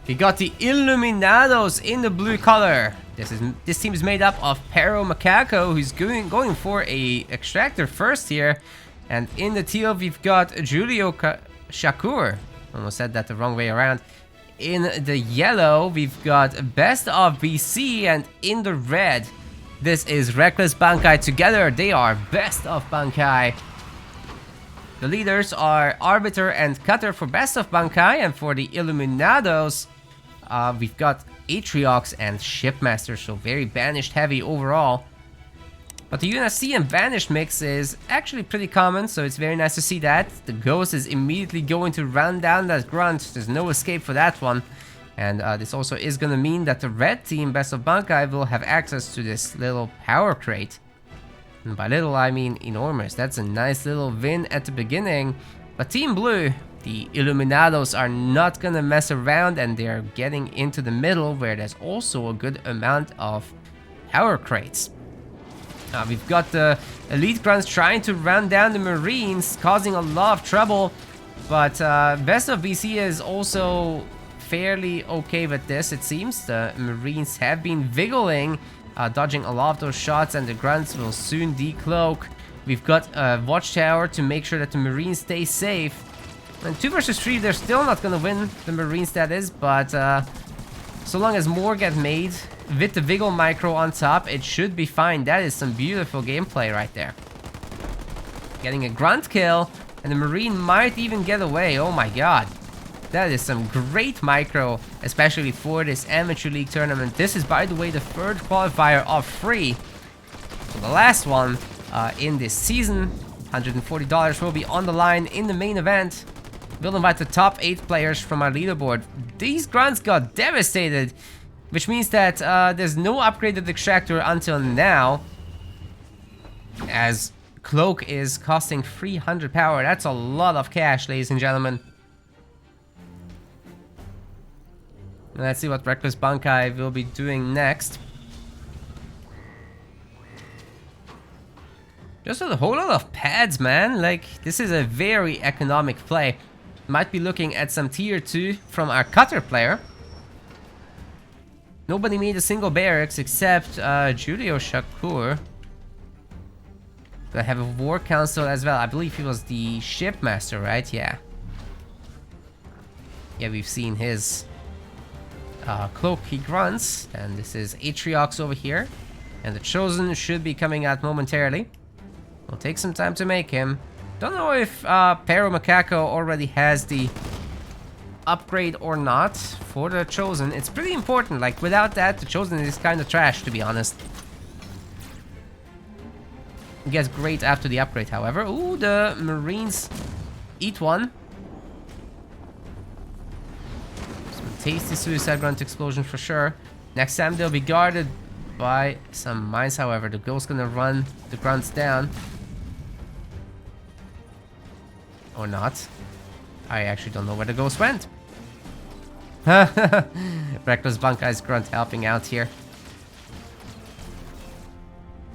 We got the Illuminados in the blue color. This team is made up of Pero Macaco, who's going for a extractor first here. And in the teal, we've got Julio Shakur. Almost said that the wrong way around. In the yellow, we've got Best of BC, and in the red, this is Reckless Bankai. Together, they are Best of Bankai. The leaders are Arbiter and Cutter for Best of Bankai, and for the Illuminados, we've got Atriox and Shipmaster, so very banished heavy overall. But the UNSC and Vanished mix is actually pretty common, so it's very nice to see that. The Ghost is immediately going to run down that Grunt. There's no escape for that one. And this also is going to mean that the red team, Best of Bankai, will have access to this little power crate. And by little, I mean enormous. That's a nice little win at the beginning. But Team Blue, the Illuminados, are not going to mess around, and they're getting into the middle, where there's also a good amount of power crates. We've got the Elite Grunts trying to run down the Marines, causing a lot of trouble. But Best of BC is also fairly okay with this, it seems. The Marines have been wiggling, dodging a lot of those shots, and the Grunts will soon decloak. We've got a Watchtower to make sure that the Marines stay safe. And 2 versus 3, they're still not going to win, the Marines that is, but so long as more get made with the Wiggle Micro on top, it should be fine. That is some beautiful gameplay right there. Getting a Grunt kill, and the Marine might even get away. Oh my god. That is some great micro, especially for this Amateur League tournament. This is, by the way, the 3rd qualifier of 3. So the last one in this season. $140 will be on the line in the main event. We'll invite the top 8 players from our leaderboard. These Grunts got devastated, which means that there's no upgraded extractor until now, as Cloak is costing 300 power. That's a lot of cash, ladies and gentlemen. Let's see what Reckless Bankai will be doing next. Just a whole lot of pads, man. Like, this is a very economic play. Might be looking at some tier 2 from our Cutter player. Nobody made a single barracks except Julio Shakur. I have a War Council as well. I believe he was the Shipmaster, right? Yeah. Yeah, we've seen his Cloak. He grunts. And this is Atriox over here. And the Chosen should be coming out momentarily. Will take some time to make him. Don't know if Pero Macaco already has the upgrade or not for the Chosen. It's pretty important. Like, without that, the Chosen is kind of trash, to be honest. It gets great after the upgrade, however. Ooh, the Marines eat one. Some tasty Suicide Grunt explosion for sure. Next time they'll be guarded by some mines, however. The Ghost's gonna run the Grunts down. Or not. I actually don't know where the Ghost went. Reckless Bankai's Grunt helping out here.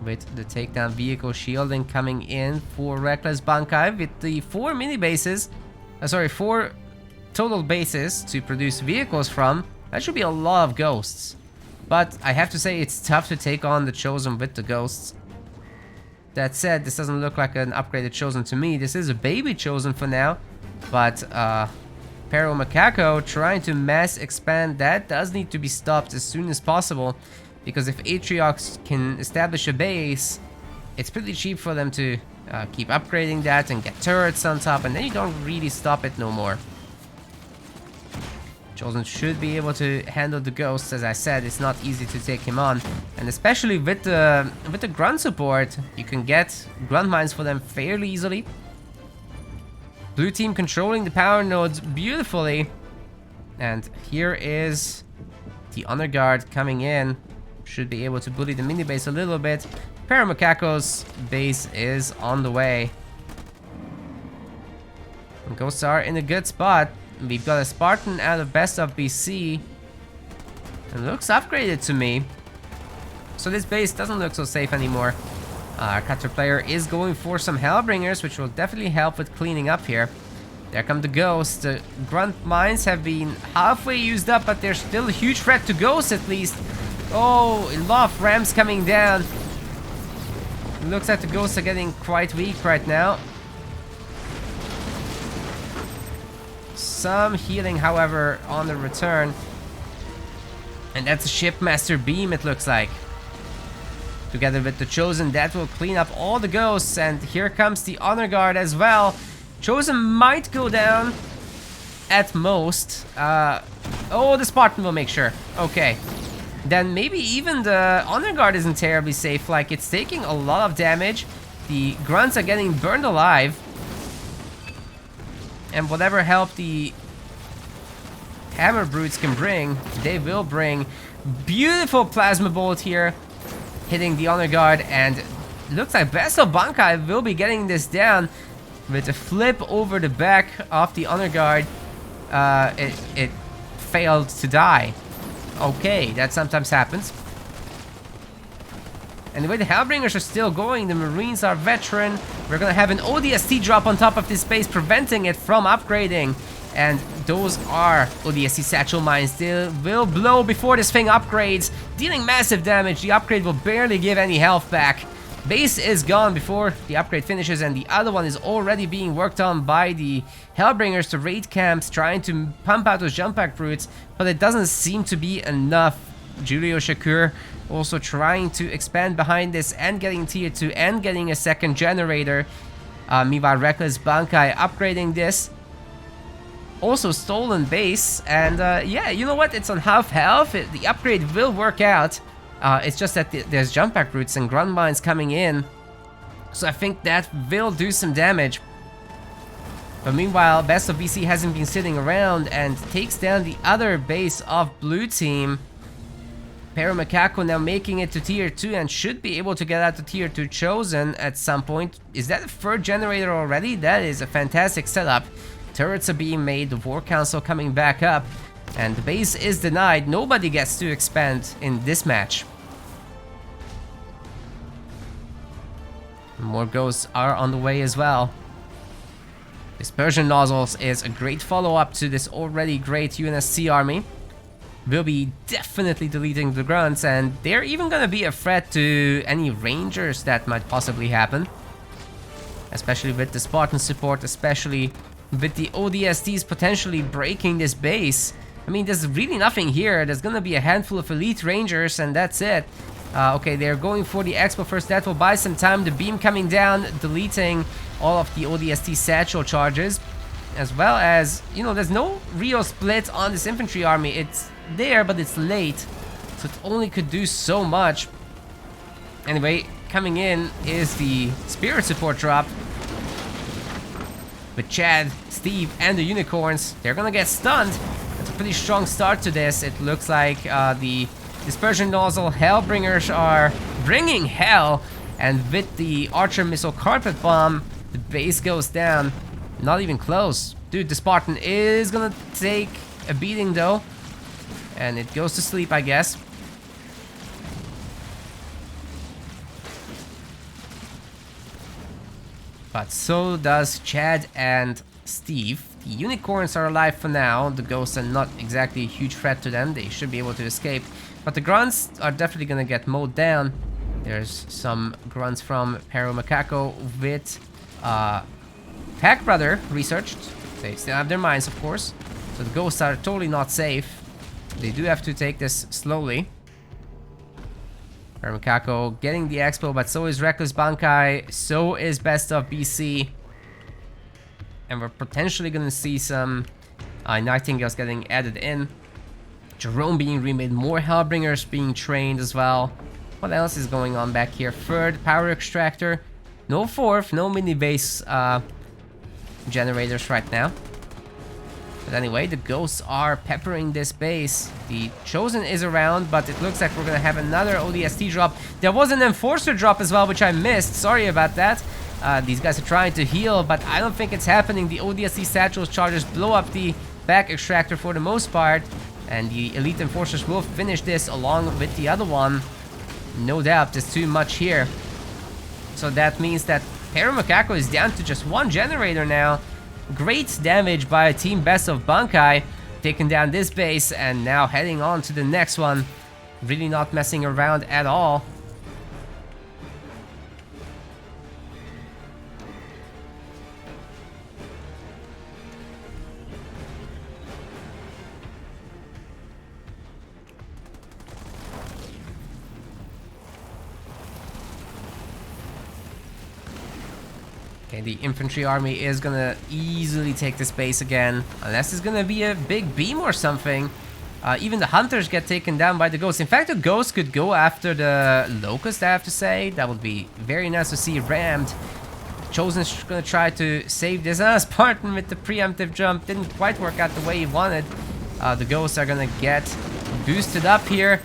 With the takedown vehicle shielding coming in for Reckless Bankai with the 4 mini bases. 4 total bases to produce vehicles from. That should be a lot of Ghosts. But I have to say, it's tough to take on the Chosen with the Ghosts. That said, this doesn't look like an upgraded Chosen to me. This is a baby Chosen for now. But Pero Macaco trying to mass expand that does need to be stopped as soon as possible. Because if Atriox can establish a base, it's pretty cheap for them to keep upgrading that and get turrets on top. And then you don't really stop it no more. Chosen should be able to handle the Ghosts. As I said, it's not easy to take him on. And especially with the Grunt support, you can get Grunt mines for them fairly easily. Blue team controlling the power nodes beautifully. And here is the Honor Guard coming in. Should be able to bully the mini base a little bit. Pero Macaco's base is on the way. And Ghosts are in a good spot. We've got a Spartan out of Best of BC. It looks upgraded to me. So this base doesn't look so safe anymore. Our Cutter player is going for some Hellbringers, which will definitely help with cleaning up here. There come the Ghosts. The Grunt Mines have been halfway used up, but they're still a huge threat to Ghosts at least. Oh, a lot of ramps coming down. It looks like the Ghosts are getting quite weak right now. Some healing, however, on the return. And that's a Shipmaster Beam, it looks like. Together with the Chosen, that will clean up all the Ghosts. And here comes the Honor Guard as well. Chosen might go down at most. Oh, the Spartan will make sure. Okay. Then maybe even the Honor Guard isn't terribly safe. Like, it's taking a lot of damage. The Grunts are getting burned alive. And whatever help the Hammer Brutes can bring, they will bring. Beautiful Plasma Bolt here, hitting the Honor Guard. And looks like Best of Bankai will be getting this down with a flip over the back of the Honor Guard. It failed to die. Okay, that sometimes happens. Anyway, the Hellbringers are still going. The Marines are veteran. We're gonna have an ODST drop on top of this base, preventing it from upgrading. And those are ODST satchel mines. They will blow before this thing upgrades, dealing massive damage. The upgrade will barely give any health back. Base is gone before the upgrade finishes, and the other one is already being worked on by the Hellbringers, the raid camps, trying to pump out those jump pack brutes, but it doesn't seem to be enough. Julio Shakur also trying to expand behind this and getting tier 2 and getting a second generator. Meanwhile, Reckless Bankai upgrading this. Also stolen base, and yeah, you know what? It's on half health. The upgrade will work out. It's just that there's jump pack roots and grunt mines coming in, so I think that will do some damage. But meanwhile, Best of BC hasn't been sitting around and takes down the other base of blue team. Pero Macaco now making it to tier 2 and should be able to get out to tier 2 Chosen at some point. Is that a third generator already? That is a fantastic setup. Turrets are being made, the War Council coming back up. And the base is denied. Nobody gets to expand in this match. More ghosts are on the way as well. Dispersion Nozzles is a great follow-up to this already great UNSC army. We'll be definitely deleting the grunts, and they're even gonna be a threat to any rangers that might possibly happen. Especially with the Spartan support, especially with the ODSTs potentially breaking this base. I mean, there's really nothing here. There's gonna be a handful of elite rangers, and that's it. Okay, they're going for the expo first. That will buy some time. The beam coming down, deleting all of the ODST satchel charges. As well as, you know, there's no real split on this infantry army. It's there, but it's late. So it only could do so much. Anyway, coming in is the spirit support drop. With Chad, Steve, and the unicorns. They're gonna get stunned. That's a pretty strong start to this. It looks like the Dispersion Nozzle Hellbringers are bringing hell. And with the Archer Missile Carpet Bomb, the base goes down. Not even close. Dude, the Spartan is gonna take a beating though. And it goes to sleep, I guess. But so does Chad and Steve. The unicorns are alive for now. The ghosts are not exactly a huge threat to them. They should be able to escape. But the grunts are definitely gonna get mowed down. There's some grunts from Pero Macaco with Pack Brother researched. They still have their mines, of course. So the ghosts are totally not safe. They do have to take this slowly. Pero Macaco getting the expo, but so is Reckless Bankai, so is Best of BC. And we're potentially gonna see some Nightingales getting added in. Jerome being remade, more Hellbringers being trained as well. What else is going on back here? Third power extractor. No fourth, no mini base generators right now. But anyway, the ghosts are peppering this base. The Chosen is around, but it looks like we're gonna have another ODST drop. There was an Enforcer drop as well, which I missed. Sorry about that. These guys are trying to heal, but I don't think it's happening. The ODST Satchels charges blow up the back extractor for the most part. And the Elite Enforcers will finish this along with the other one. No doubt, there's too much here. So that means that Pero Macaco is down to just one generator now. Great damage by Team Best of Bankai, taking down this base and now heading on to the next one. Really not messing around at all. Okay, the infantry army is gonna easily take this base again, unless it's gonna be a big beam or something. Even the hunters get taken down by the ghosts. In fact, the ghost could go after the locust, I have to say. That would be very nice to see rammed. Chosen's gonna try to save this. Spartan with the preemptive jump didn't quite work out the way he wanted. The ghosts are gonna get boosted up here.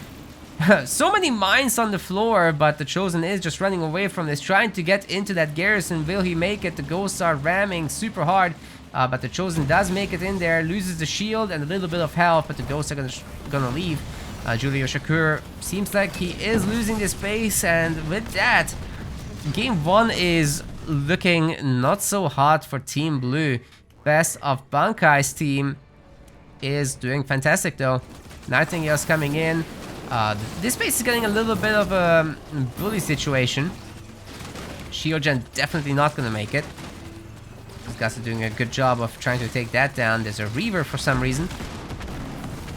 So many mines on the floor, but the Chosen is just running away from this, trying to get into that garrison. Will he make it? The ghosts are ramming super hard, but the Chosen does make it in there, loses the shield and a little bit of health, but the ghosts are gonna leave. Julio Shakur seems like he is losing this base, and with that, game 1 is looking not so hot for Team Blue. Best of Bankai's team is doing fantastic though. Nightingale's coming in. This base is getting a little bit of a bully situation. Shiogen definitely not gonna make it. These guys are doing a good job of trying to take that down. There's a Reaver for some reason.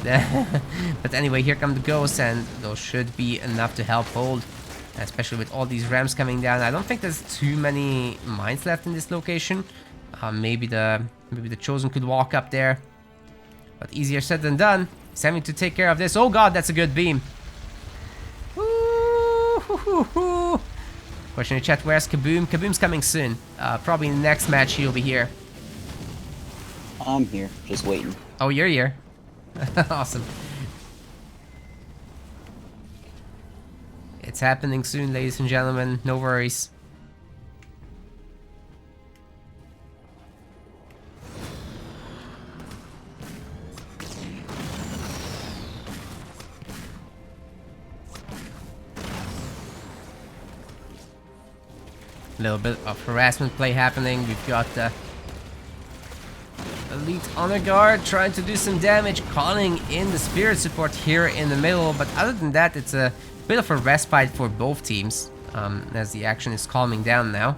But anyway, here come the ghosts, and those should be enough to help hold. Especially with all these rams coming down. I don't think there's too many mines left in this location. Maybe the Chosen could walk up there. But easier said than done. He's having to take care of this. Oh god, that's a good beam. Question in the chat, where's Kaboom? Kaboom's coming soon. Probably in the next match he'll be here. I'm here, just waiting. Oh, you're here. Awesome. It's happening soon, ladies and gentlemen. No worries. A little bit of harassment play happening. We've got the Elite Honor Guard trying to do some damage, calling in the Spirit Support here in the middle. But other than that, it's a bit of a respite for both teams, as the action is calming down now.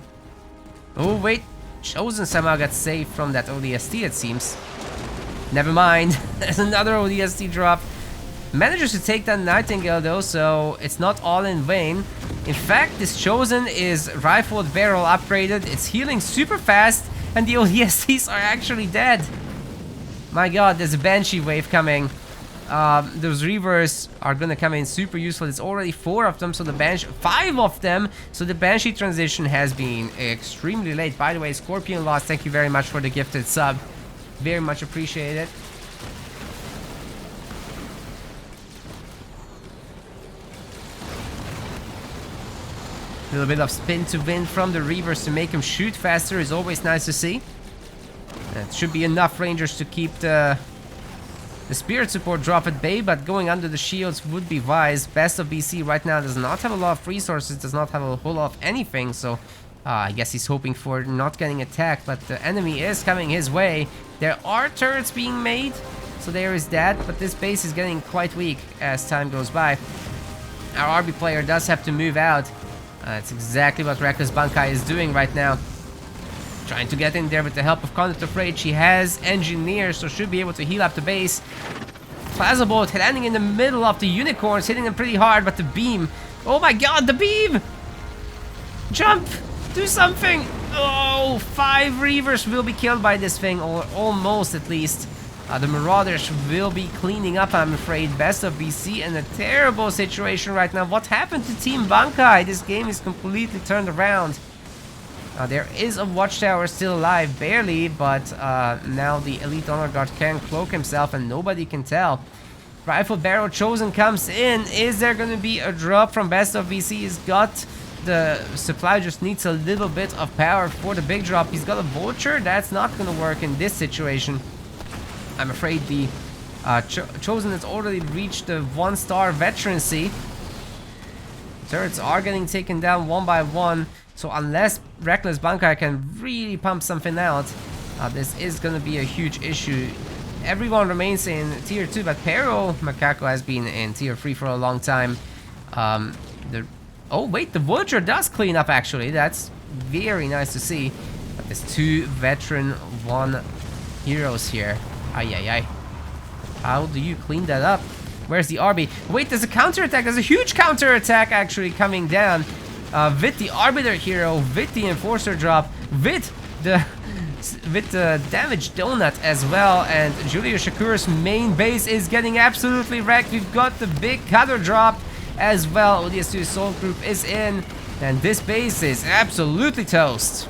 Oh wait, Chosen somehow got saved from that ODST, it seems. Never mind, there's another ODST drop. Manages to take down Nightingale though, so it's not all in vain. In fact, this Chosen is rifled barrel upgraded, it's healing super fast, and the ODSTs are actually dead. My god, there's a Banshee wave coming. Those Reavers are gonna come in super useful. It's already 4 of them, so the Banshee, 5 of them, so the Banshee transition has been extremely late. By the way, Scorpion Lost, thank you very much for the gifted sub. Very much appreciated. A little bit of spin to win from the Reavers to make him shoot faster is always nice to see. It should be enough Rangers to keep the Spirit Support drop at bay, but going under the shields would be wise. Best of BC right now does not have a lot of resources, does not have a whole lot of anything, so I guess he's hoping for not getting attacked, but the enemy is coming his way. There are turrets being made, so there is that, but this base is getting quite weak as time goes by. Our RB player does have to move out. That's exactly what Reckless Bankai is doing right now. Trying to get in there with the help of Conduct of Rage. She has Engineer, so should be able to heal up the base. Plasma Bolt landing in the middle of the Unicorns, hitting them pretty hard, but the beam... Oh my god, the beam! Jump! Do something! Oh, 5 Reavers will be killed by this thing, or almost at least. The Marauders will be cleaning up, I'm afraid. Best of BC in a terrible situation right now. What happened to Team Bankai? This game is completely turned around. There is a Watchtower still alive, barely, but now the Elite Honor Guard can cloak himself and nobody can tell. Rifle Barrel Chosen comes in. Is there going to be a drop from Best of BC? He's got the supply, just needs a little bit of power for the big drop. He's got a Vulture. That's not going to work in this situation. I'm afraid the Chosen has already reached the 1-star veterancy. Turrets are getting taken down one by one. So unless Reckless Bankai can really pump something out, This is gonna be a huge issue. Everyone remains in tier 2, but Pero Macaco has been in tier 3 for a long time. Oh wait, the Vulture does clean up actually. That's very nice to see. But there's 2 veteran, 1 heroes here. Ay. How do you clean that up? Where's the RB? Wait, there's a counterattack. There's a huge counterattack actually coming down. With the Arbiter hero, with the Enforcer drop, with the damage donut as well, and Julius Shakur's main base is getting absolutely wrecked. We've got the big cutter drop as well. ODS2 Soul Group is in, and this base is absolutely toast.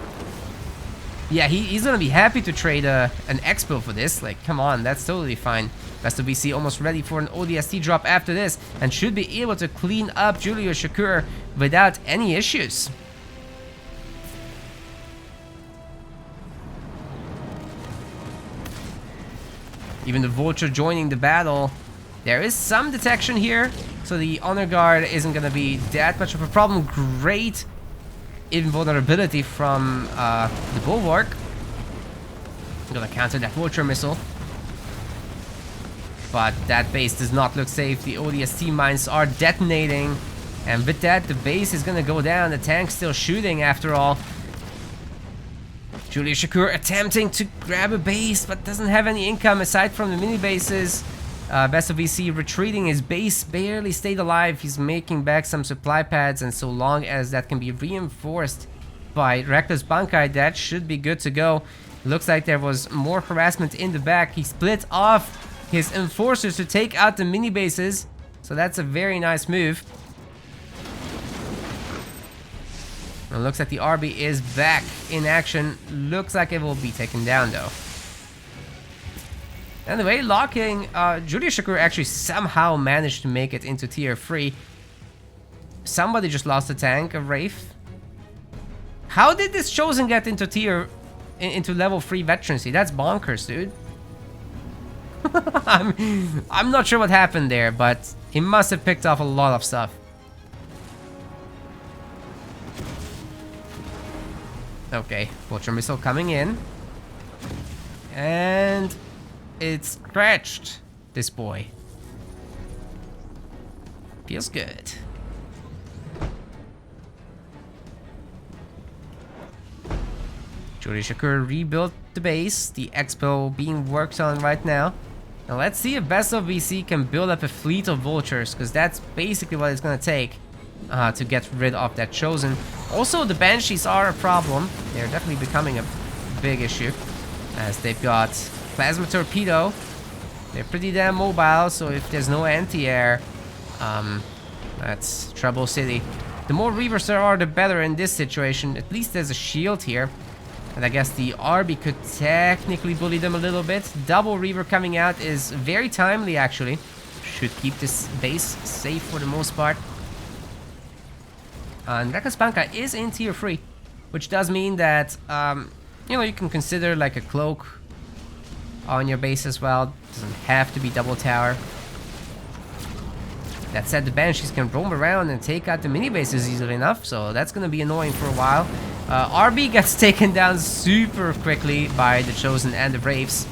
Yeah, he's gonna be happy to trade an Expo for this. Like, come on, that's totally fine. Best of BC almost ready for an ODST drop after this, and should be able to clean up Julius Shakur without any issues. Even the Vulture joining the battle. There is some detection here, so the Honor Guard isn't gonna be that much of a problem. Great invulnerability from the Bulwark. I'm gonna counter that Vulture missile. But that base does not look safe. The ODST mines are detonating. And with that, the base is gonna go down. The tank's still shooting after all. Julius Shakur attempting to grab a base, but doesn't have any income aside from the mini bases. Best of VC retreating. His base barely stayed alive. He's making back some supply pads, and so long as that can be reinforced by Reckless Bankai, that should be good to go. Looks like there was more harassment in the back. He split off his enforcers to take out the mini bases, so that's a very nice move. It looks like the RB is back in action. Looks like it will be taken down though. Anyway, locking, Julius Shakur actually somehow managed to make it into tier 3. Somebody just lost a tank, a Wraith. How did this Chosen get into level 3 veterancy? That's bonkers, dude. I'm not sure what happened there, but he must have picked off a lot of stuff. Okay, Vulture missile coming in. And it's scratched this boy. Feels good. Julius Shakur rebuilt the base. The Expo being worked on right now. Now let's see if Best of VC can build up a fleet of Vultures, because that's basically what it's going to take to get rid of that Chosen. Also, the Banshees are a problem. They're definitely becoming a big issue, as they've got Plasma Torpedo. They're pretty damn mobile, so if there's no anti-air, that's trouble city. The more Reavers there are, the better in this situation. At least there's a shield here. And I guess the RB could technically bully them a little bit. Double Reaver coming out is very timely, actually. Should keep this base safe for the most part. And Reckless Bankai is in tier 3, which does mean that, you know, you can consider like a cloak on your base as well. Doesn't have to be double tower. That said, the Banshees can roam around and take out the mini bases easily enough, so that's gonna be annoying for a while. RB gets taken down super quickly by the Chosen and the Wraiths.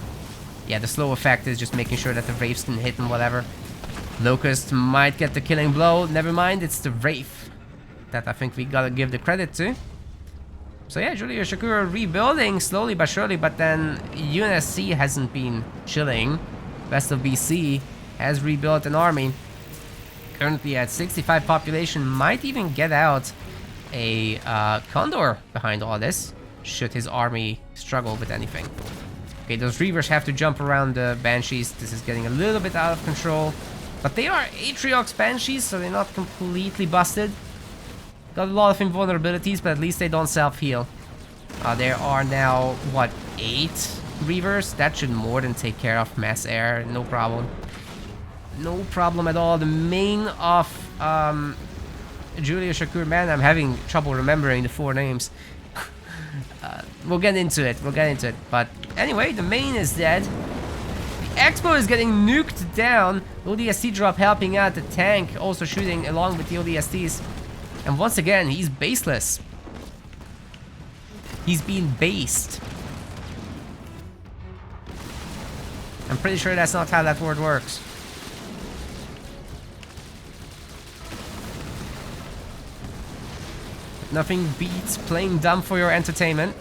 Yeah, the slow effect is just making sure that the Wraiths can hit and whatever. Locust might get the killing blow. Never mind, it's the Wraith that I think we gotta give the credit to. So yeah, Julius Shakur rebuilding slowly but surely, but then UNSC hasn't been chilling. Best of BC has rebuilt an army. Currently at 65 population, might even get out a Condor behind all this, should his army struggle with anything. Okay, those Reavers have to jump around the Banshees. This is getting a little bit out of control. But they are Atriox Banshees, so they're not completely busted. Got a lot of invulnerabilities, but at least they don't self-heal. There are now, what, 8 Reavers? That should more than take care of mass air, no problem. No problem at all. The main of Julius Shakur, man, I'm having trouble remembering the 4 names. We'll get into it, But anyway, the main is dead. The Expo is getting nuked down. ODST drop helping out the tank, also shooting along with the ODSTs. And once again, he's baseless. He's being based. I'm pretty sure that's not how that word works. Nothing beats playing dumb for your entertainment.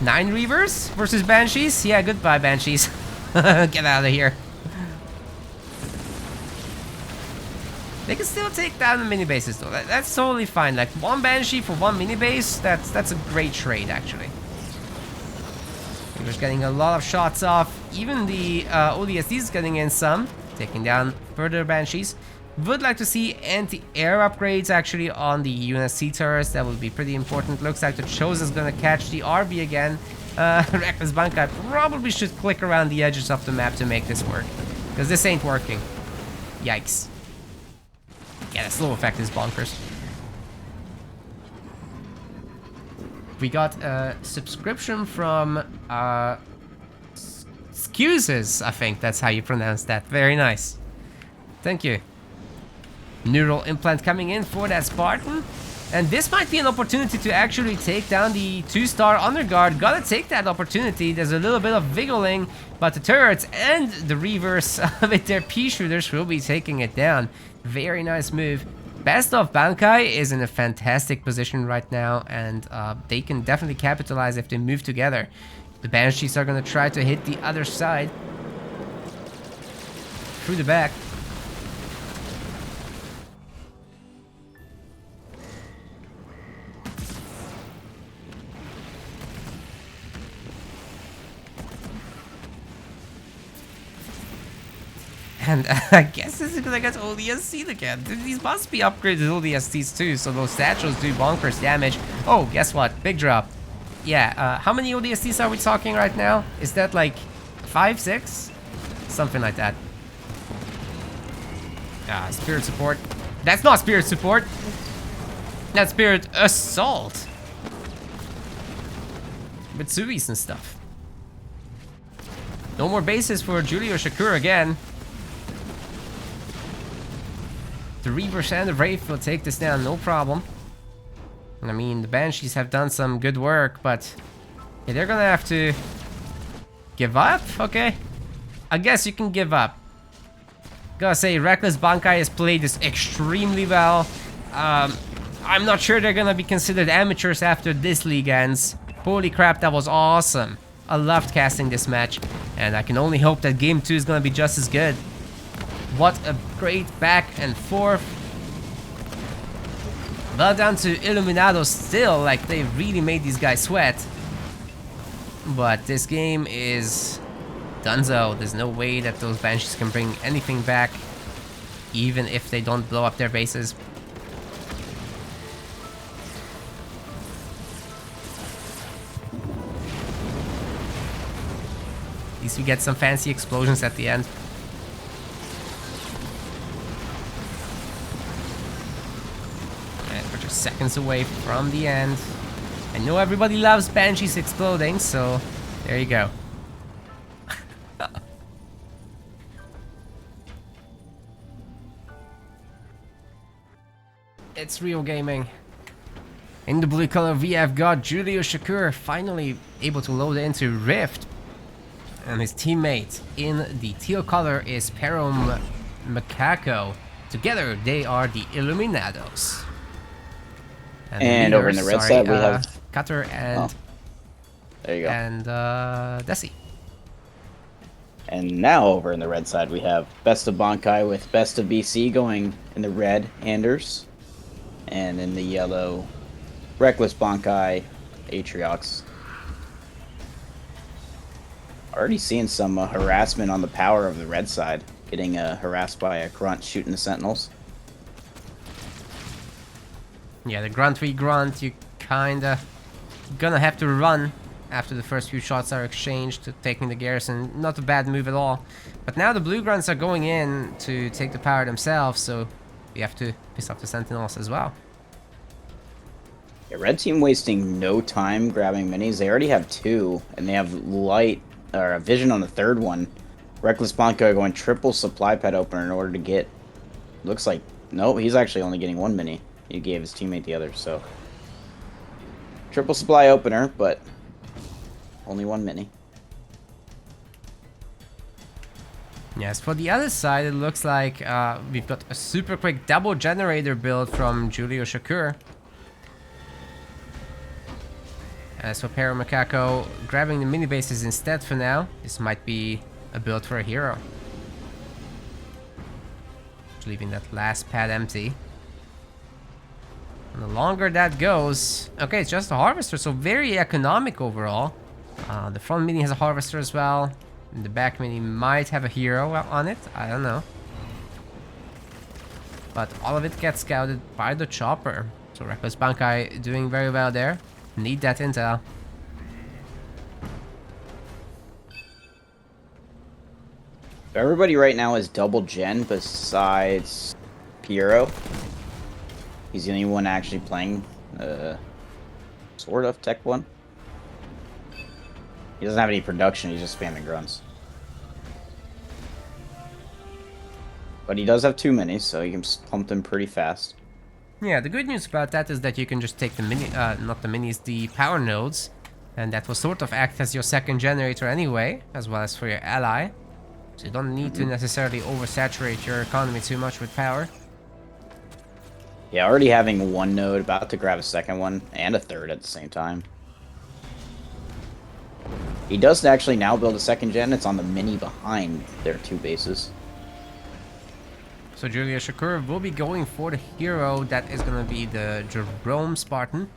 9 Reavers versus Banshees? Yeah, goodbye, Banshees. Get out of here. They can still take down the mini bases though. That's totally fine. Like 1 Banshee for 1 mini base, that's a great trade actually. We're just getting a lot of shots off. Even the ODSD is getting in some, taking down further Banshees. Would like to see anti-air upgrades actually on the UNSC turrets. That would be pretty important. Looks like the Chose is gonna catch the RB again. Reckless Bankai probably should click around the edges of the map to make this work, because this ain't working. Yikes. Yeah, the slow effect is bonkers. We got a subscription from Excuses, I think that's how you pronounce that. Very nice. Thank you. Neural implant coming in for that Spartan. And this might be an opportunity to actually take down the 2-star Underguard. Gotta take that opportunity. There's a little bit of wiggling, but the turrets and the Reavers with their Pea-shooters will be taking it down. Very nice move. Best of Bankai is in a fantastic position right now, and they can definitely capitalize if they move together. The Banshees are gonna try to hit the other side through the back. And I guess this is gonna get ODSC again. These must be upgraded ODSCs too, so those satchels do bonkers damage. Oh, guess what? Big drop. Yeah, how many ODSCs are we talking right now? Is that like 5, 6? Something like that. Spirit support. That's not spirit support. That's spirit assault. Mitsubi's and stuff. No more bases for Julio Shakur again. The Reavers and the Wraith will take this down, no problem. I mean, the Banshees have done some good work, but yeah, they're gonna have to give up. Okay, I guess you can give up. Gotta say, Reckless Bankai has played this extremely well. I'm not sure they're gonna be considered amateurs after this league ends. Holy crap, that was awesome. I loved casting this match, and I can only hope that game 2 is gonna be just as good. What a great back and forth. Well down to Illuminados still, like they really made these guys sweat. But this game is donezo. There's no way that those Banshees can bring anything back, even if they don't blow up their bases. At least we get some fancy explosions at the end. Seconds away from the end. I know everybody loves Banshees exploding, so there you go. It's real gaming. In the blue color, we have got Julio Shakur finally able to load into Rift. And his teammate in the teal color is Pero Macaco. Together, they are the Illuminados. And over in the red side, we have Cutter and there you go. And Desi. And now over in the red side, we have Best of Bankai with Best of BC going in the red Anders, and in the yellow, Reckless Bankai Atriox. Already seeing some harassment on the power of the red side, getting harassed by a grunt shooting the sentinels. Yeah, the grunt v grunt, you kinda gonna have to run after the first few shots are exchanged to taking the garrison. Not a bad move at all. But now the blue grunts are going in to take the power themselves, so we have to piss off the sentinels as well. Yeah, red team wasting no time grabbing minis. They already have 2, and they have light or a vision on the 3rd one. Reckless Bankai going triple supply pad opener in order to get. Looks like no, he's actually only getting 1 mini. He gave his teammate the other, so triple supply opener, but Only one mini. Yes, for the other side, it looks like we've got a super quick double generator build from Julio Shakur. As for Pero Macaco grabbing the mini bases instead for now. This might be a build for a hero. Leaving that last pad empty. And the longer that goes... Okay, it's just a harvester, so very economic overall. The front mini has a harvester as well. And the back mini might have a hero on it. I don't know. But all of it gets scouted by the chopper. So Reckless Bankai doing very well there. Need that intel. Everybody right now is double gen besides Piero. He's the only one actually playing sort of Tech 1. He doesn't have any production, he's just spamming grunts. But he does have 2 minis, so you can pump them pretty fast. Yeah, the good news about that is that you can just take the mini, not the minis, the power nodes. And that will sort of act as your second generator anyway, as well as for your ally. So you don't need to necessarily oversaturate your economy too much with power. Yeah, already having 1 node, about to grab a second one, and a third at the same time. He does actually now build a second gen. It's on the mini behind their 2 bases. So Julia Shakur will be going for the hero. That is going to be the Jerome Spartan.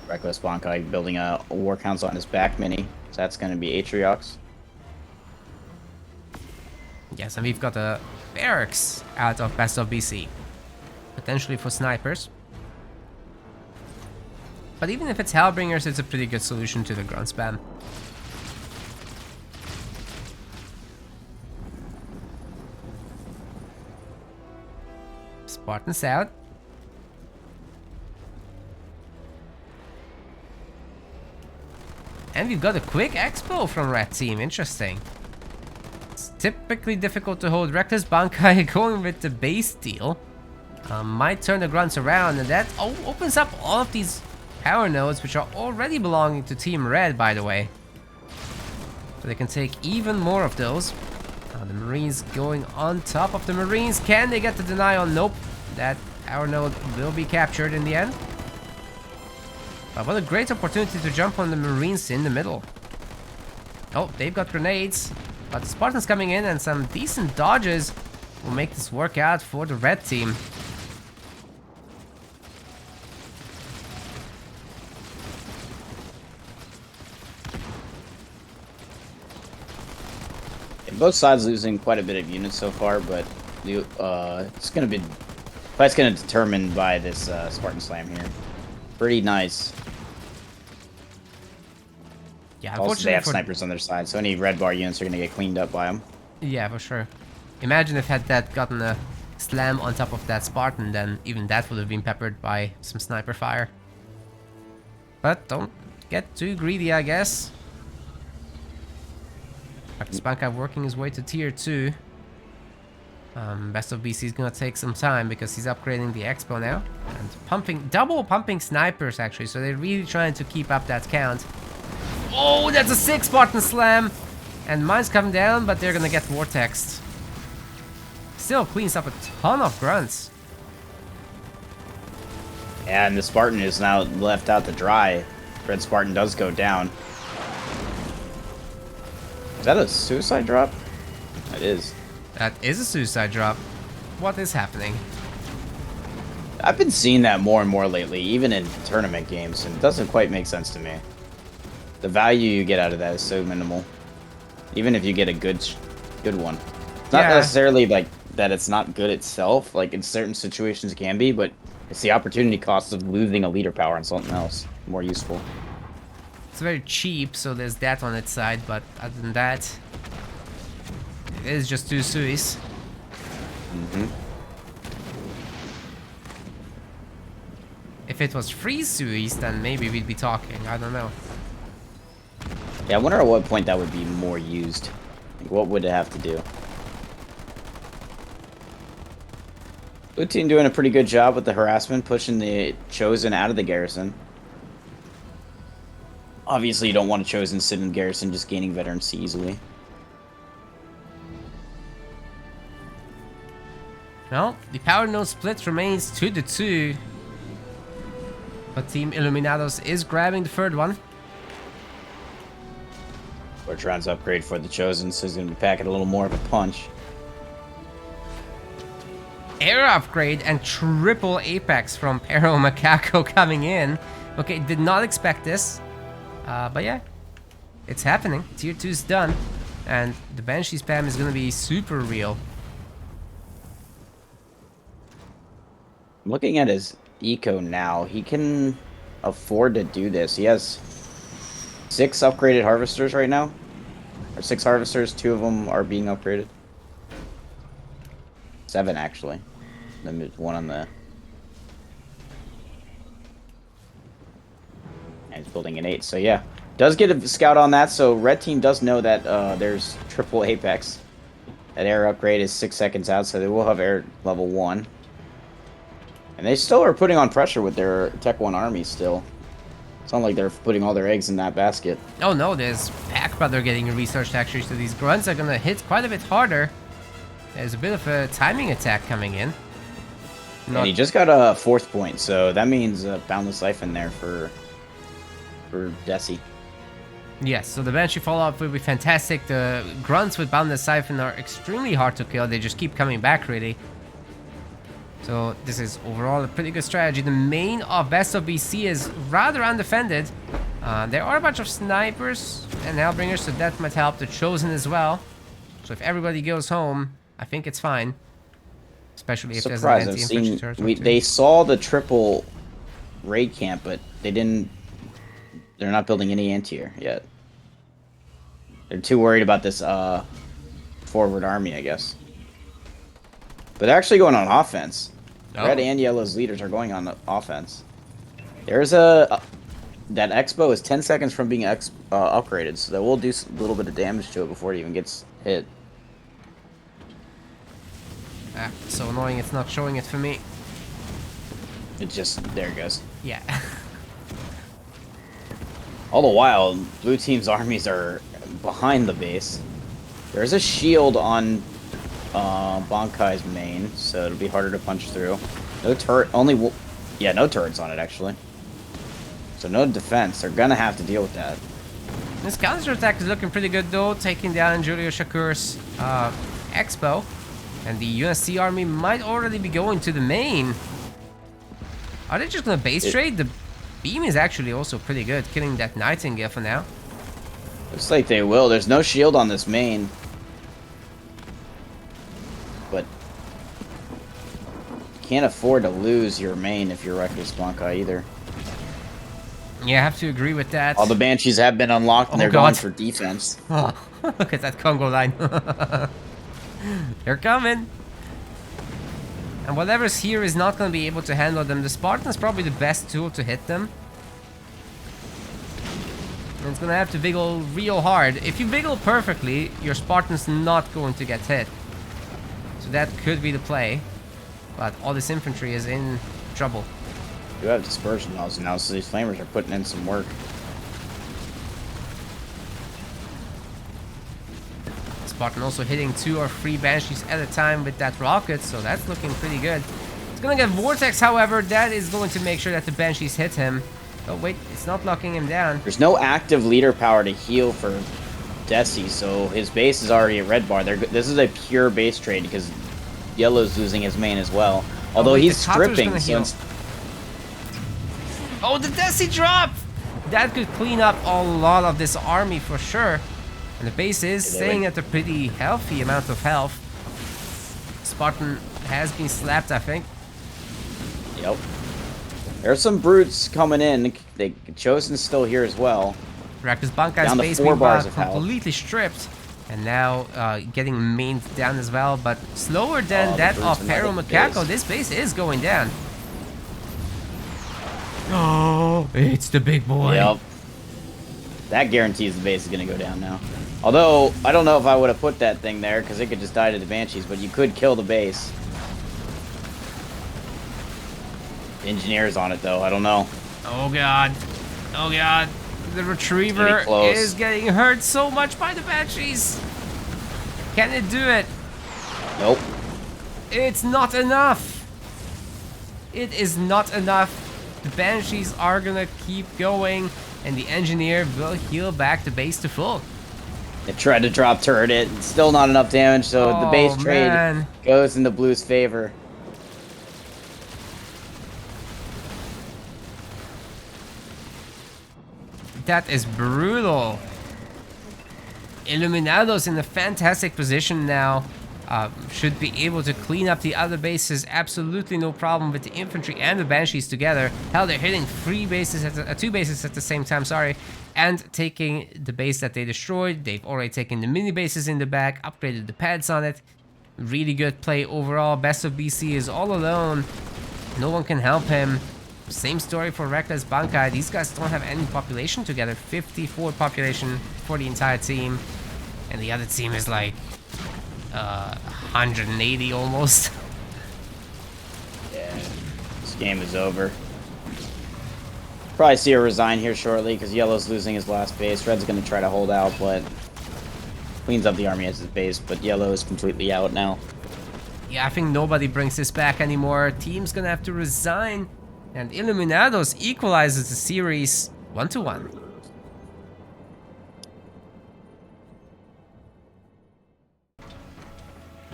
Reckless Bankai building a War Council on his back mini. So that's going to be Atriox. Yes, and we've got a barracks out of Best of BC. Potentially for snipers. But even if it's Hellbringers, it's a pretty good solution to the grunt spam. Spartans out. And we've got a quick expo from Red Team. Interesting. It's typically difficult to hold Reckless Bankai going with the base steal. Might turn the grunts around, and that opens up all of these power nodes, which are already belonging to Team Red, by the way. So they can take even more of those. The Marines going on top of the Marines. Can they get the denial? Nope. That power node will be captured in the end. But what a great opportunity to jump on the Marines in the middle. Oh, they've got grenades. But the Spartans coming in and some decent dodges will make this work out for the red team. Both sides losing quite a bit of units so far, but it's going to be... Fight's going to be determined by this Spartan Slam here. Pretty nice. Yeah, also, they have snipers on their side, so any red bar units are going to get cleaned up by them. Yeah, for sure. Imagine if had that gotten a slam on top of that Spartan, then even that would have been peppered by some sniper fire. But don't get too greedy, I guess. Spanka working his way to tier 2. Best of BC is gonna take some time because he's upgrading the expo now. And double pumping snipers actually, so they're really trying to keep up that count. Oh, that's a 6 Spartan slam! And mine's coming down, but they're gonna get vortexed. Still cleans up a ton of grunts. And the Spartan is now left out to dry. Red Spartan does go down. Is that a suicide drop? That is. That is a suicide drop. What is happening? I've been seeing that more and more lately, even in tournament games, and it doesn't quite make sense to me. The value you get out of that is so minimal. Even if you get a good one. It's not necessarily like that it's not good itself, like in certain situations it can be, but it's the opportunity cost of losing a leader power on something else more useful. It's very cheap, so there's that on its side, but other than that, it is just 2 suis. If it was 3 suis, then maybe we'd be talking. I don't know. Yeah, I wonder at what point that would be more used. Like, what would it have to do? Blue team doing a pretty good job with the harassment, pushing the Chosen out of the garrison. Obviously, you don't want a Chosen sit in garrison, just gaining veterancy easily. Well, the power node split remains 2-2. But Team Illuminados is grabbing the third one. Fortron's upgrade for the Chosen, so he's going to be packing a little more of a punch. Air upgrade and triple Apex from Pero Macaco coming in. Okay, did not expect this. But yeah, it's happening. Tier 2 is done. And the Banshee spam is going to be super real. Looking at his eco now, he can afford to do this. He has 6 upgraded harvesters right now. Or 6 harvesters, 2 of them are being upgraded. 7 actually. Then there's 1 on the... And he's building an 8, so yeah. Does get a scout on that, so red team does know that there's triple Apex. That air upgrade is 6 seconds out, so they will have air level 1. And they still are putting on pressure with their Tech 1 army still. It's not like they're putting all their eggs in that basket. Oh no, there's pack brother getting researched actually, so these grunts are gonna hit quite a bit harder. There's a bit of a timing attack coming in. And he just got a 4th point, so that means a Boundless Siphon there for Desi. Yes, so the Banshee follow-up will be fantastic. The grunts with Boundless Siphon are extremely hard to kill. They just keep coming back, really. So this is overall a pretty good strategy. The main of Best of BC is rather undefended. There are a bunch of snipers and Hellbringers, so that might help the Chosen as well. So if everybody goes home, I think it's fine. Especially if there's an anti-infantry turret or two. They saw the triple raid camp, but they're not building any anti-air yet. They're too worried about this forward army, I guess. But they're actually going on offense. Oh. Red and yellow's leaders are going on offense. There's that Expo is 10 seconds from being upgraded, so that will do a little bit of damage to it before it even gets hit. Ah, so annoying it's not showing it for me. There it goes. Yeah. All the while, blue team's armies are behind the base. There's a shield on Bankai's main, so it'll be harder to punch through. No turret, no turrets on it actually. So no defense. They're gonna have to deal with that. This counter-attack is looking pretty good though, taking down Julio Shakur's Expo. And the UNSC army might already be going to the main. Are they just gonna base trade? The beam is actually also pretty good, killing that Nightingale for now. Looks like they will. There's no shield on this main. But you can't afford to lose your main if you're Reckless Bankai either. Yeah, I have to agree with that. All the Banshees have been unlocked and they're going for defense. Oh, look at that Congo line. They're coming. And whatever's here is not going to be able to handle them. The Spartan's probably the best tool to hit them. And it's going to have to wiggle real hard. If you wiggle perfectly, your Spartan's not going to get hit. So that could be the play. But all this infantry is in trouble. You have dispersion laws now, so these flamers are putting in some work. Spartan also hitting 2 or 3 Banshees at a time with that rocket, so that's looking pretty good. It's gonna get Vortex, however, that is going to make sure that the Banshees hit him. Oh wait, it's not locking him down. There's no active leader power to heal for Desi, so his base is already a red bar. This is a pure base trade because Yellow's losing his main as well. Although he's stripping since... Oh, the Desi drop! That could clean up a lot of this army for sure. And the base is staying at a pretty healthy amount of health. Spartan has been slapped, I think. Yep. There's some brutes coming in. The Chosen's still here as well. Reckless Bankai's base being completely stripped. And now getting mained down as well. But slower than that of Pero Macaco. This base is going down. Oh, it's the big boy. Yep. That guarantees the base is going to go down now. Although, I don't know if I would have put that thing there, because it could just die to the Banshees, but you could kill the base. Engineer's on it though. I don't know. Oh god. Oh god. The Retriever is getting hurt so much by the Banshees. Can it do it? Nope. It's not enough. It is not enough. The Banshees are gonna keep going, and the Engineer will heal back the base to full. It tried to drop turret it. Still not enough damage, so the base trade goes in the Blues' favor. That is brutal. Illuminado's in a fantastic position now. Should be able to clean up the other bases. Absolutely no problem with the infantry and the Banshees together. Hell, they're hitting two bases at the same time, sorry. And taking the base that they destroyed. They've already taken the mini bases in the back, upgraded the pads on it. Really good play overall. Best of BC is all alone. No one can help him. Same story for Reckless Bankai. These guys don't have any population together. 54 population for the entire team. And the other team is like 180 almost. Yeah, this game is over. Probably see her resign here shortly because Yellow's losing his last base. Red's going to try to hold out, but cleans up the army as his base. But Yellow is completely out now. Yeah, I think nobody brings this back anymore. Team's going to have to resign. And Illuminados equalizes the series 1-1.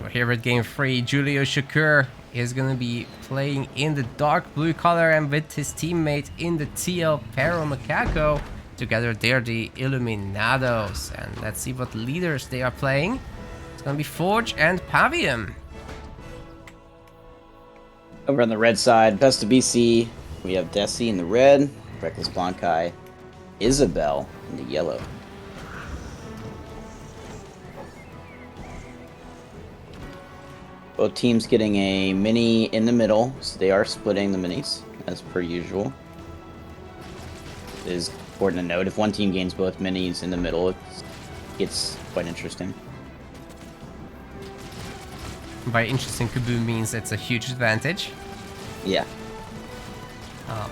We're here at game 3. Julio Shakur is going to be playing in the dark blue color and with his teammate in the TL Pero Macaco. Together they're the Illuminados. And let's see what leaders they are playing. It's going to be Forge and Pavium. Over on the red side, Best of BC, we have Desi in the red, Reckless Bankai, Isabel in the yellow. Both teams getting a mini in the middle, so they are splitting the minis, as per usual. It is important to note, if one team gains both minis in the middle, it gets quite interesting. By interesting, Kaboom means it's a huge advantage. Yeah.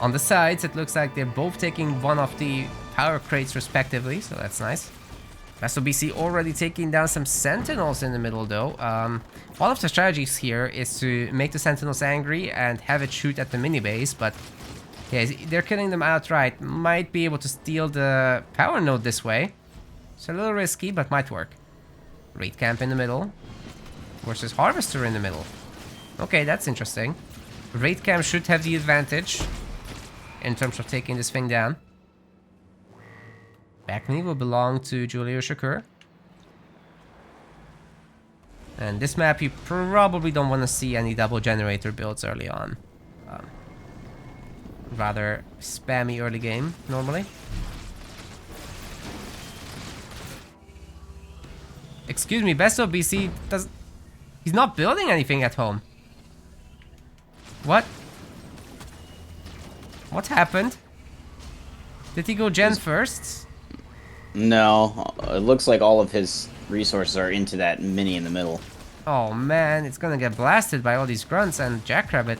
On the sides, it looks like they're both taking one of the power crates respectively, so that's nice. Best of BC already taking down some Sentinels in the middle though. One of the strategies here is to make the Sentinels angry and have it shoot at the mini base, but yeah, they're killing them outright. Might be able to steal the power node this way. It's a little risky, but might work. Raid camp in the middle versus Harvester in the middle. Okay, that's interesting. Raid camp should have the advantage in terms of taking this thing down. Back knee will belong to Julio Shakur. And this map you probably don't want to see any double generator builds early on. Rather spammy early game normally. Excuse me, Best of BC does. He's not building anything at home. What? What happened? Did he go gen first? No, it looks like all of his resources are into that mini in the middle. Oh man, it's gonna get blasted by all these grunts and Jackrabbit.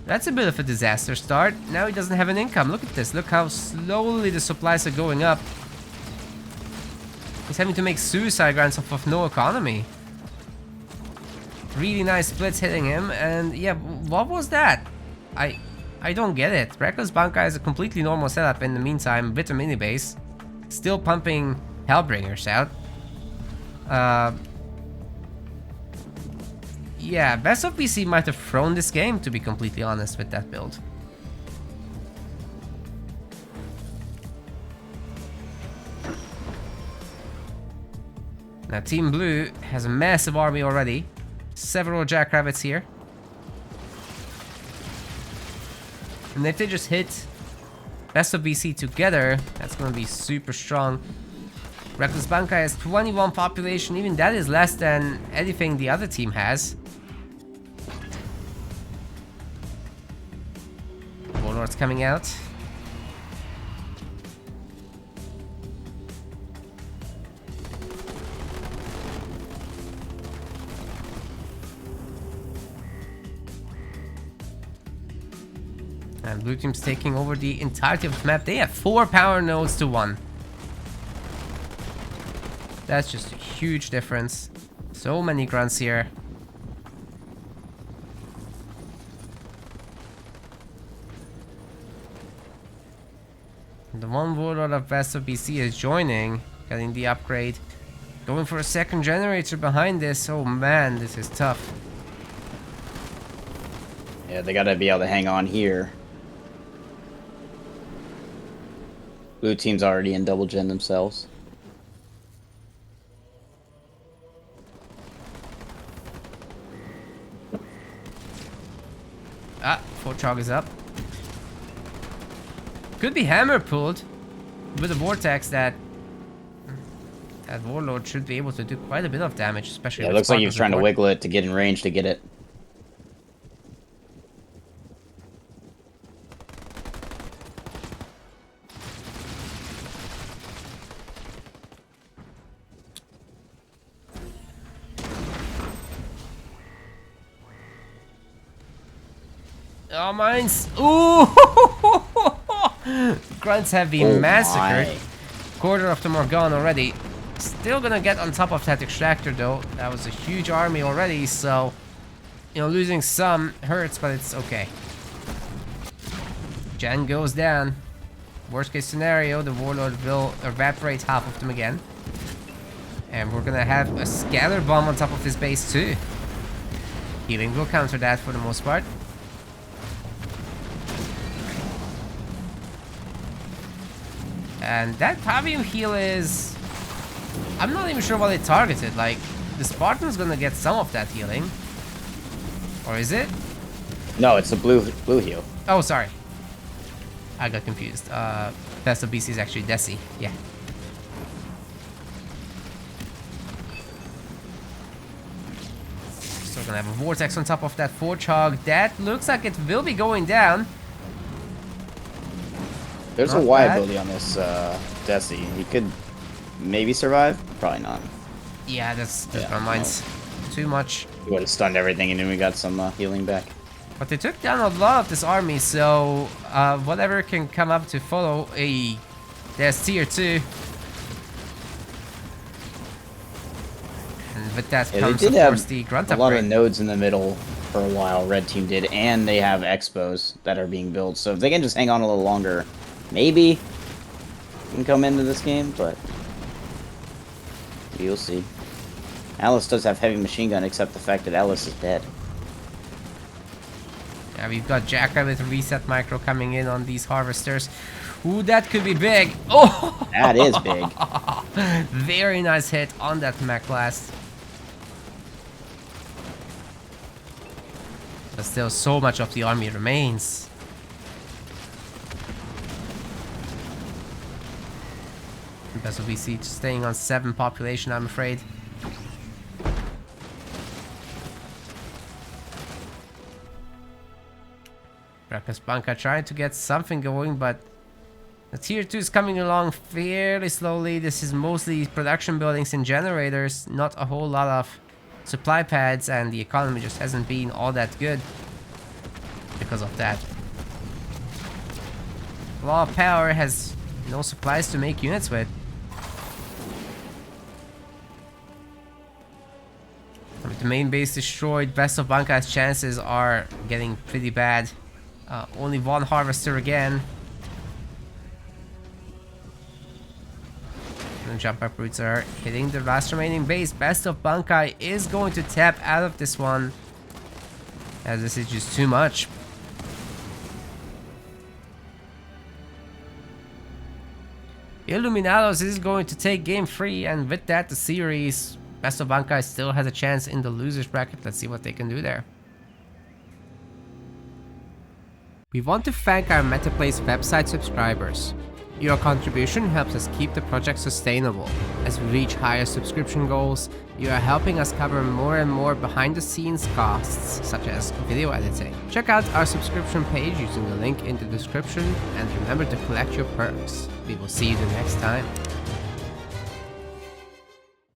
That's a bit of a disaster start. Now he doesn't have an income. Look at this. Look how slowly the supplies are going up. He's having to make suicide grants off of no economy. Really nice splits hitting him, and yeah, what was that? I don't get it. Reckless Bankai is a completely normal setup in the meantime with a mini base. Still pumping Hellbringers out. Yeah, Best of BC might have thrown this game, to be completely honest, with that build. Now Team Blue has a massive army already. Several Jackrabbits here. And if they just hit Best of BC together, that's going to be super strong. Reckless Bankai has 21 population. Even that is less than anything the other team has. Warlord's coming out. And blue team's taking over the entirety of the map. They have 4 power nodes to 1. That's just a huge difference. So many grunts here. The one warlord of West of BC is joining, getting the upgrade. Going for a second generator behind this. Oh man, this is tough. Yeah, they gotta be able to hang on here. Blue team's already in double gen themselves. Ah, 4 chog is up. Could be hammer pulled with a vortex that warlord should be able to do quite a bit of damage, especially. Yeah, it looks like he was trying to wiggle it to get in range to get it. Oh, mines! Ooh! Grunts have been massacred. My. Quarter of them are gone already. Still gonna get on top of that extractor though. That was a huge army already, so you know, losing some hurts, but it's okay. Gen goes down. Worst case scenario, the warlord will evaporate half of them again. And we're gonna have a scatter bomb on top of his base too. Healing will counter that for the most part. And that Pavio heal is... I'm not even sure what it targeted. Like, the Spartan's gonna get some of that healing. Or is it? No, it's a blue heal. Oh, sorry. I got confused. Best of BC is actually Desi. Yeah. So we're gonna have a Vortex on top of that 4 chog. That looks like it will be going down. There's Not a Y bad. ability on this Desi. He could maybe survive. Probably not. Yeah, that's Yeah, my mind's too much. He would have stunned everything, and then we got some healing back. But they took down a lot of this army, so whatever can come up to follow there's tier 2. And with that Yeah, comes, they did of course, have the grunt a lot of upgrade. nodes in the middle for a while. Red team did, and they have expos that are being built. So if they can just hang on a little longer, maybe can come into this game. But you'll see. Alice does have heavy machine gun, except the fact that Alice is dead. Yeah, we've got Jackrabbit Reset Micro coming in on these harvesters. Ooh, that could be big. Oh! That is big. Very nice hit on that Mech Blast. But still, so much of the army remains. Best of BC staying on 7 population, I'm afraid. Reckless Banka trying to get something going, but the tier 2 is coming along fairly slowly. This is mostly production buildings and generators, not a whole lot of supply pads, and the economy just hasn't been all that good because of that. Law of Power has no supplies to make units with. With the main base destroyed, Best of Banka's chances are getting pretty bad. Only 1 harvester again. And jump up roots are hitting the last remaining base. Best of Bankai is going to tap out of this one, as this is just too much. Illuminados is going to take game 3, and with that the series, Best of Bankai still has a chance in the losers bracket. Let's see what they can do there. We want to thank our MetaPlace website subscribers. Your contribution helps us keep the project sustainable. As we reach higher subscription goals, you are helping us cover more and more behind the scenes costs, such as video editing. Check out our subscription page using the link in the description, and remember to collect your perks. We will see you the next time.